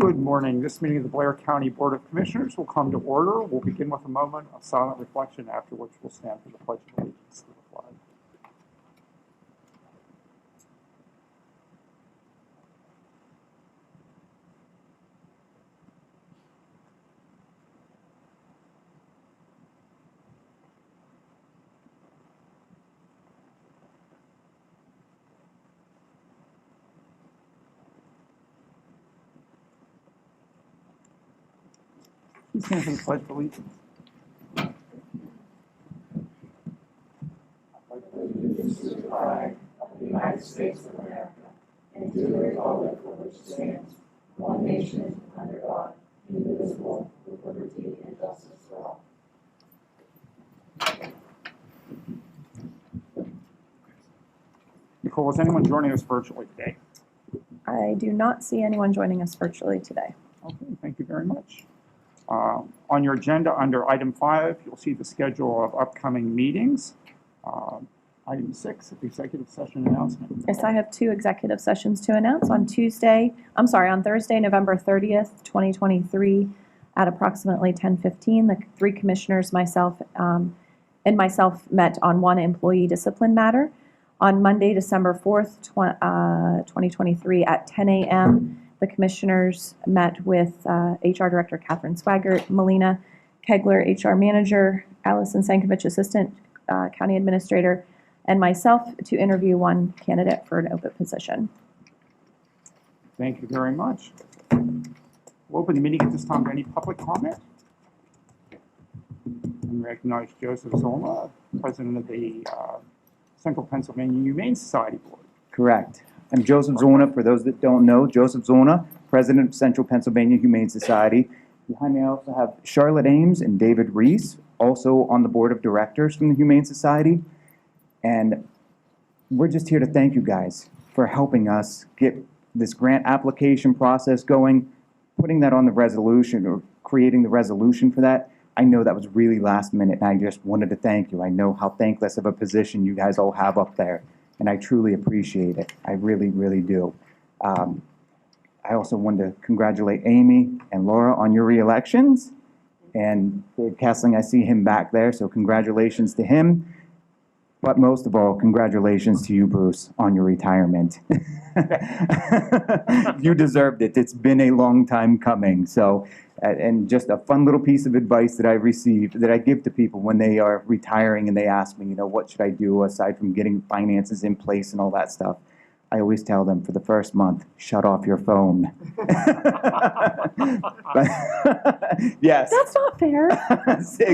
Good morning. This meeting of the Blair County Board of Commissioners will come to order. We'll begin with a moment of silent reflection, after which we'll stand for the Pledge of Allegiance to the flag. Please stand for the Pledge of Allegiance. Allegiance to the flag of the United States of America and to the republic for which it stands, one nation, under God, indivisible, with liberty and justice for all. Nicole, is anyone joining us virtually today? I do not see anyone joining us virtually today. Okay, thank you very much. On your agenda, under item 5, you'll see the schedule of upcoming meetings. Item 6, the executive session announcement. Yes, I have 2 executive sessions to announce on Thursday, November 30th, 2023, at approximately 10:15. The 3 commissioners, myself met on 1 employee discipline matter. On Monday, December 4th, 2023, at 10 a.m., the commissioners met with HR Director Catherine Swaggart, Melina Kegler, HR Manager, Allison Sankovich, Assistant County Administrator, and myself to interview 1 candidate for an open position. Thank you very much. We'll open the meeting at this time to any public comment. And recognize Joseph Zola, President of the Central Pennsylvania Humane Society Board. Correct. I'm Joseph Zona. For those that don't know, Joseph Zona, President of Central Pennsylvania Humane Society. Behind me, I also have Charlotte Ames and David Reese, also on the board of directors from the Humane Society. And we're just here to thank you guys for helping us get this grant application process going, putting that on the resolution or creating the resolution for that. I know that was really last minute, and I just wanted to thank you. I know how thankless of a position you guys all have up there, and I truly appreciate it. I really, really do. I also wanted to congratulate Amy and Laura on your re-elections. And Dave Kessling, I see him back there, so congratulations to him. But most of all, congratulations to you, Bruce, on your retirement. You deserved it. It's been a long time coming. So, and just a fun little piece of advice that I received, that I give to people when they are retiring and they ask me, what should I do aside from getting finances in place and all that stuff? I always tell them, for the first month, shut off your phone. But, yes. That's not fair.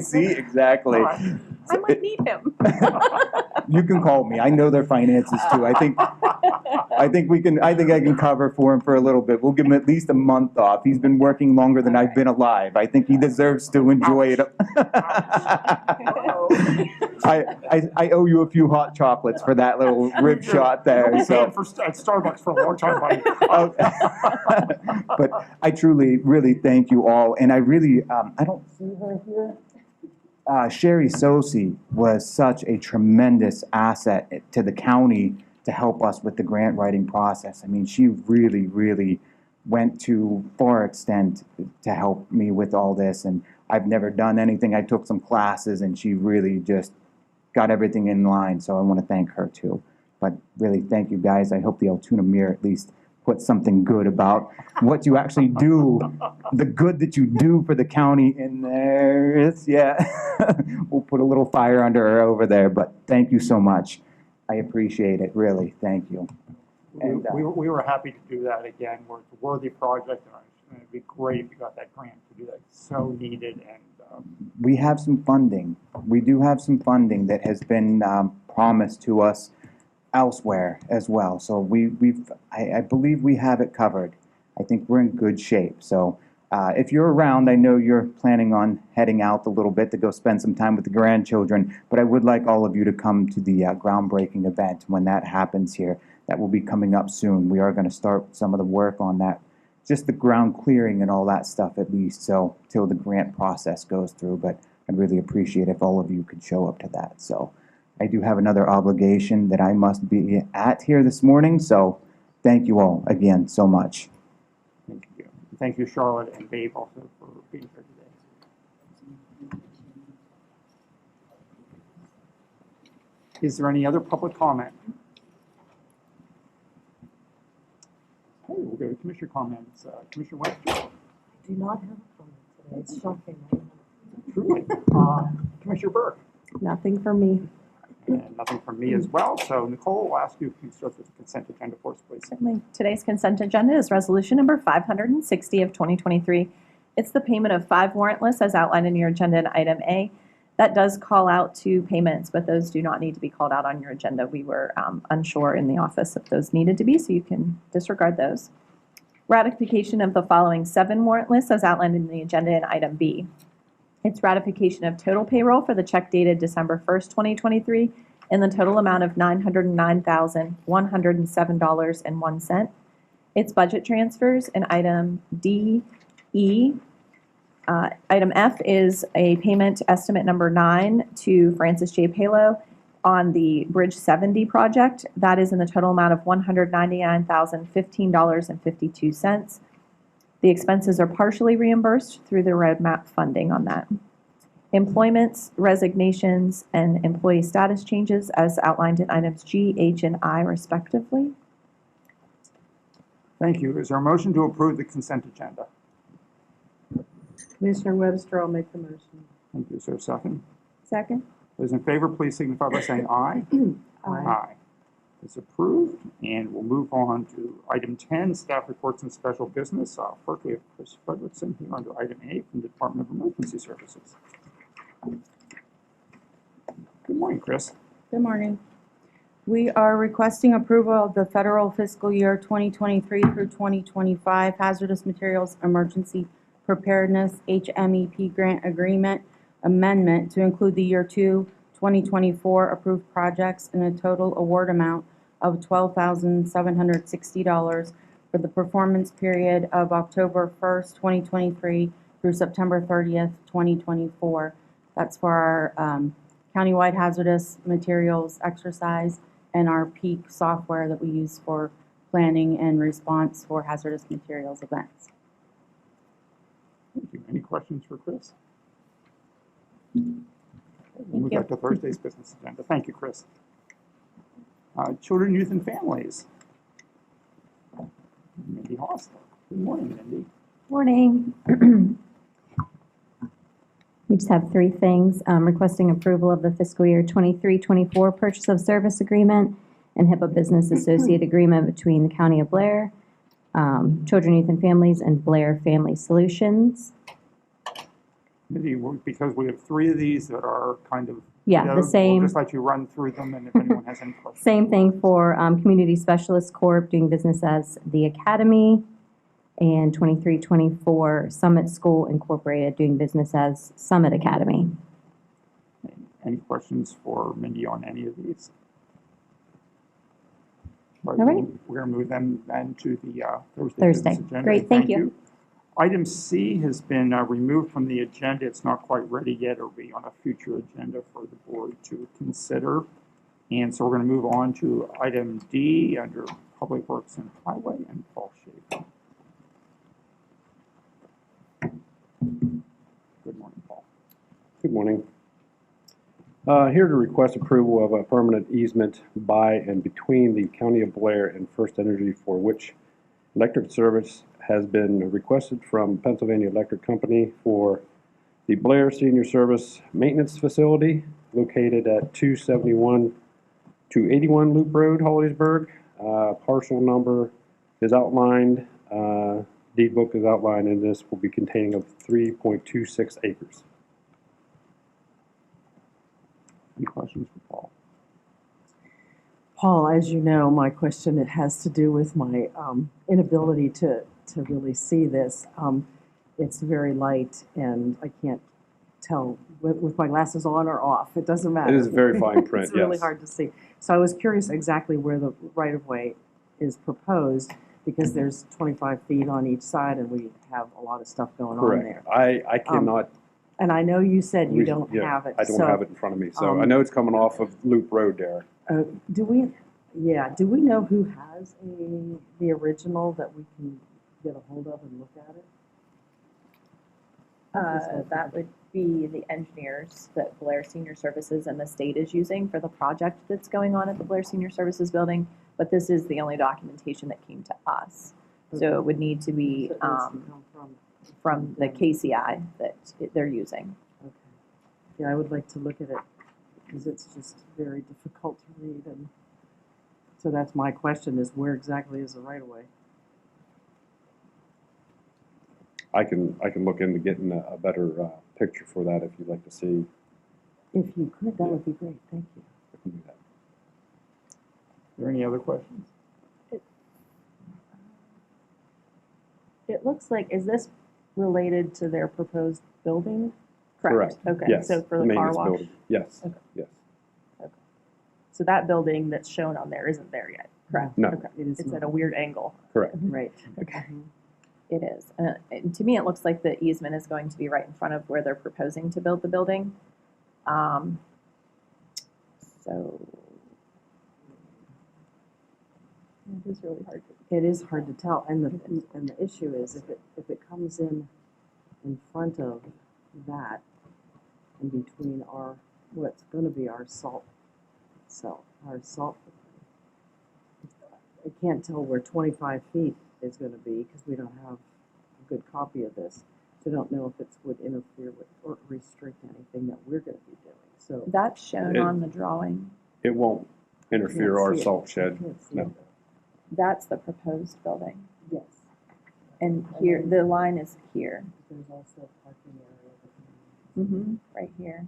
See, exactly. I might need him. You can call me. I know their finances too. I think I can cover for him for a little bit. We'll give him at least a month off. He's been working longer than I've been alive. I think he deserves to enjoy it. I owe you a few hot chocolates for that little rib shot there. So At Starbucks for a long time, buddy. But I truly, really thank you all. And I really, I don't see her here. Sherry Sosi was such a tremendous asset to the county to help us with the grant writing process. I mean, she really, really went to far extent to help me with all this. And I've never done anything. I took some classes, and she really just got everything in line. So I want to thank her too. But really, thank you guys. I hope the Altoona Mirror at least put something good about what you actually do, the good that you do for the county in there. We'll put a little fire under her over there, but thank you so much. I appreciate it, really. Thank you. And, we were happy to do that again. It's a worthy project, and it'd be great if you got that grant to do that. It's so needed. And we have some funding. We do have some funding that has been promised to us elsewhere as well. So I believe we have it covered. I think we're in good shape. So if you're around, I know you're planning on heading out a little bit to go spend some time with the grandchildren, but I would like all of you to come to the groundbreaking event when that happens here. That will be coming up soon. We are going to start some of the work on that, just the ground clearing and all that stuff at least, so till the grant process goes through. But I'd really appreciate if all of you could show up to that. So I do have another obligation that I must be at here this morning, so thank you all again so much. thank you. Thank you, Charlotte and Dave, also for being here today. Is there any other public comment? Okay, we'll go to Commissioner comments. Commissioner Webster, Do not have a comment today. It's shocking. truly. Commissioner Burke, Nothing for me. and nothing from me as well. So Nicole, I'll ask you if you can start with the consent agenda for us, please. Certainly. Today's consent agenda is resolution number 560 of 2023. It's the payment of 5 warrant lists as outlined in your agenda in item A. That does call out to payments, but those do not need to be called out on your agenda. We were unsure in the office if those needed to be, so you can disregard those. Ratification of the following 7 warrant lists as outlined in the agenda in item B. It's ratification of total payroll for the check dated December 1st, 2023, in the total amount of $909,107.01. It's budget transfers in item D, E. Item F is a payment estimate number 9 to Francis J. Palo on the Bridge 70 project. That is in the total amount of $199,015.52. The expenses are partially reimbursed through the roadmap funding on that. Employments, resignations, and employee status changes as outlined in items G, H, and I respectively. Thank you. Is there a motion to approve the consent agenda? Commissioner Webster, I'll make the motion. Thank you. Is there a second? Second. Those in favor, please signify by saying aye. Aye. It's approved, and we'll move on to item 10, staff reports and special business. First, we have Chris Frederickson here under item A from the Department of Emergency Services. Good morning, Chris. Good morning. We are requesting approval of the federal fiscal year 2023 through 2025 Hazardous Materials Emergency Preparedness HMEP Grant Agreement Amendment to include the year 2024 approved projects in a total award amount of $12,760 for the performance period of October 1st, 2023 through September 30th, 2024. That's for our countywide hazardous materials exercise and our peak software that we use for planning and response for hazardous materials events. Thank you. Any questions for Chris? We'll move back to Thursday's business agenda. Thank you, Chris. Children, youth, and families. Mindy Hostel. Good morning, Mindy. Morning. We just have 3 things. Requesting approval of the fiscal year 23-24 purchase of service agreement and HIPAA Business Associate Agreement between the County of Blair, Children, Youth, and Families, and Blair Family Solutions. Mindy, because we have 3 of these that are kind of, Yeah, the same. We'll just let you run through them, and if anyone has any questions. Same thing for Community Specialist Corp. doing business as the Academy, and 23-24 Summit School Incorporated doing business as Summit Academy. Any questions for Mindy on any of these? All right. We're going to move them then to the Thursday. business agenda. Great, thank you. Item C has been removed from the agenda. It's not quite ready yet. It'll be on a future agenda for the board to consider. And so we're going to move on to item D under Public Works and Highway, and Paul Schaefer. Good morning, Paul. Good morning. Here to request approval of a permanent easement by and between the County of Blair and First Energy, for which electric service has been requested from Pennsylvania Electric Company for the Blair Senior Service Maintenance Facility located at 271 to 81 Loop Road, Hollidaysburg. Parcel number is outlined, deed book is outlined, and this will be containing of 3.26 acres. Any questions for Paul? Paul, as you know, my question, it has to do with my inability to really see this. It's very light, and I can't tell with my glasses on or off. It doesn't matter. It is very fine print, It's really yes. hard to see. So I was curious exactly where the right-of-way is proposed, because there's 25 feet on each side, and we have a lot of stuff going on there. Correct. I cannot. And I know you said you don't yeah, have it. I don't so, have it in front of me, so I know it's coming off of Loop Road there. Do we know who has the original that we can get a hold of and look at it? That would be the engineers that Blair Senior Services and the state is using for the project that's going on at the Blair Senior Services building, but this is the only documentation that came to us. So it would need to be So it needs to come from the KCI that they're using. Okay. Yeah, I would like to look at it because it's just very difficult to read. And so that's my question is where exactly is the right of way? I can look into getting a better picture for that if you'd like to see. If you could, that would be great. Thank you. I can do that. Are there any other questions? It looks like, is this related to their proposed building? Correct. Okay, Yes, so for the car maintenance wash. building. Yes, Okay. yes. So that building that's shown on there isn't there yet, correct? No. Okay. It is It's not. at a weird angle. Correct. Right. Okay. It is. And to me, it looks like the easement is going to be right in front of where they're proposing to build the building. So it is really hard to. It is hard to tell, and the issue is if it comes in front of that, in between what's going to be our salt cell, our salt. I can't tell where 25 feet is going to be because we don't have a good copy of this. So I don't know if it would interfere with or restrict anything that we're going to be doing. So That's shown It- on the drawing. It won't interfere our see it. salt I shed. can't see No. it. That's the proposed building. Yes. And here, the line is here. There's also a parking area. Mm-hmm. Right here.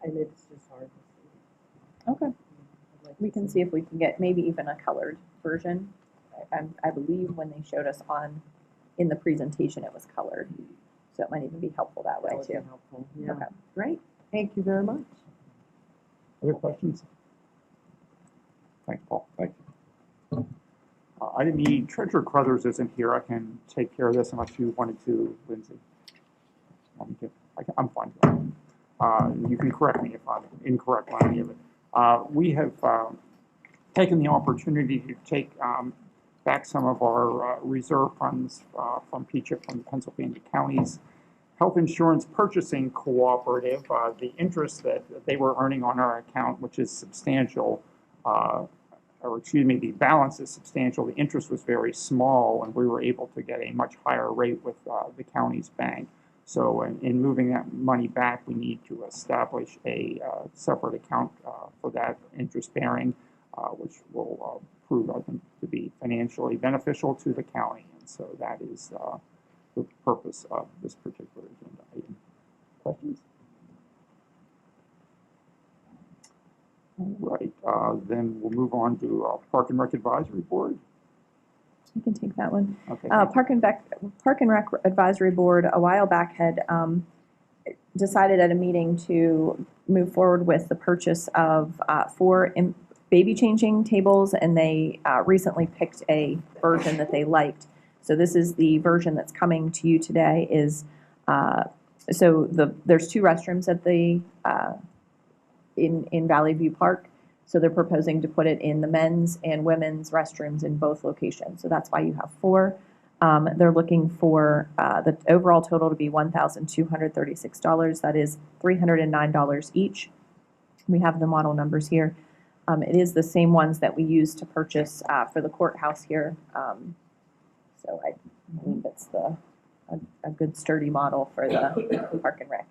And it's just hard to see. Okay. I'd like We to can see if we can get maybe even a colored version. I believe when they showed us in the presentation, it was colored. So it might even be helpful that way That would be too. helpful. Yeah. Okay. Great. Thank you very much. Other questions? Thanks, Paul. Thank you. Item E, Treasurer Crothers isn't here. I can take care of this unless you wanted to, Lindsay. I'm fine. You can correct me if I'm incorrect on any of it. We have taken the opportunity to take back some of our reserve funds from PCHIP, from the Pennsylvania Counties Health Insurance Purchasing Cooperative. The interest that they were earning on our account, which is substantial, or excuse me, the balance is substantial. The interest was very small, and we were able to get a much higher rate with the county's bank. So in moving that money back, we need to establish a separate account for that interest bearing, which will prove, I think, to be financially beneficial to the county. And so that is the purpose of this particular agenda item. Questions? All right, then we'll move on to Park and Rec Advisory Board. I can take that one. Okay. Park and Rec Advisory Board a while back had decided at a meeting to move forward with the purchase of 4 baby changing tables, and they recently picked a version that they liked. So this is the version that's coming to you today. There's 2 restrooms at the in Valley View Park. So they're proposing to put it in the men's and women's restrooms in both locations. So that's why you have 4. They're looking for the overall total to be $1,236. That is $309 each. We have the model numbers here. It is the same ones that we used to purchase for the courthouse here. So I believe it's a good sturdy model for the Park and Rec.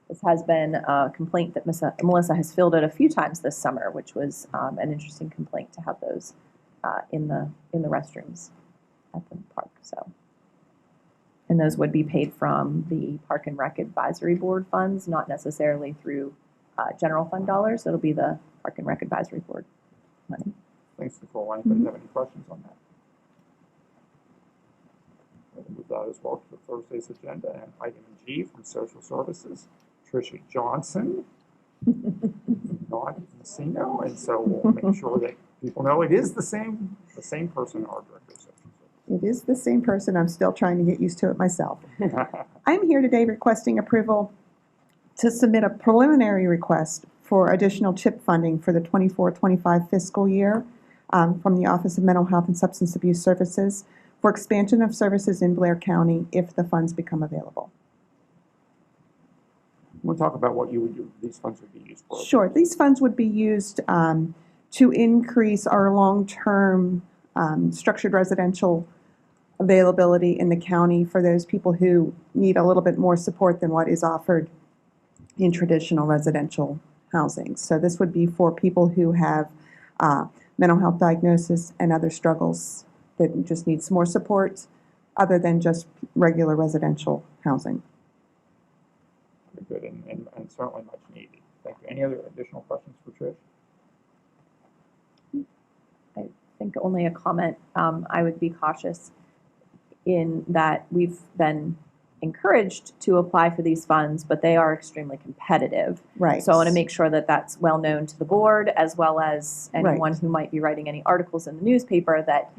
This has been a complaint that Melissa has fielded a few times this summer, which was an interesting complaint to have those in the restrooms at the park. So, and those would be paid from the Park and Rec Advisory Board funds, not necessarily through general fund dollars. It'll be the Park and Rec Advisory Board money. Thanks, Nicole. Anybody have any questions on that? We'll move that as well to Thursday's agenda. And item G from Social Services, Tricia Johnson, not Messino, and so we'll make sure that people know it is the same person, our Director of Social It is the same person. I'm still trying to get used to it myself. Services. I'm here today requesting approval to submit a preliminary request for additional CHIP funding for the 24-25 fiscal year. from the Office of Mental Health and Substance Abuse Services for expansion of services in Blair County if the funds become available. We'll talk about what you would do, these funds would be used for. Sure. These funds would be used to increase our long-term structured residential availability in the county for those people who need a little bit more support than what is offered in traditional residential housing. So this would be for people who have mental health diagnosis and other struggles that just need some more support other than just regular residential housing. Very good, and certainly much needed. Thank you. Any other additional questions for Trish? I think only a comment. I would be cautious in that we've been encouraged to apply for these funds, but they are extremely competitive. Right. So I want to make sure that that's well known to the board, as well as anyone Right. who might be writing any articles in the newspaper, that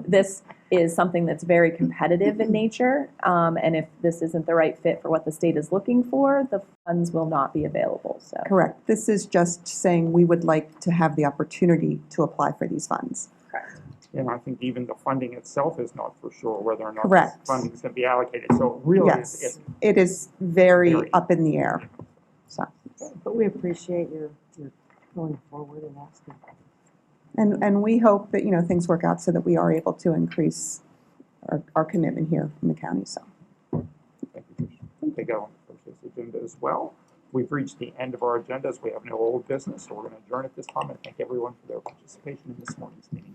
this is something that's very competitive in nature. And if this isn't the right fit for what the state is looking for, the funds will not be available. So Correct. This is just saying we would like to have the opportunity to apply for these funds. correct. And I think even the funding itself is not for sure whether or not this Correct. funding is going to be allocated. So it really Yes, is, it is very Very. up in the air. So, But we appreciate your going forward and asking. and we hope that, things work out so that we are able to increase our commitment here in the county, so. thank you, Trish. I think they go on the first agenda as well. We've reached the end of our agendas. We have no old business, so we're going to adjourn at this time. And thank everyone for their participation in this morning's meeting.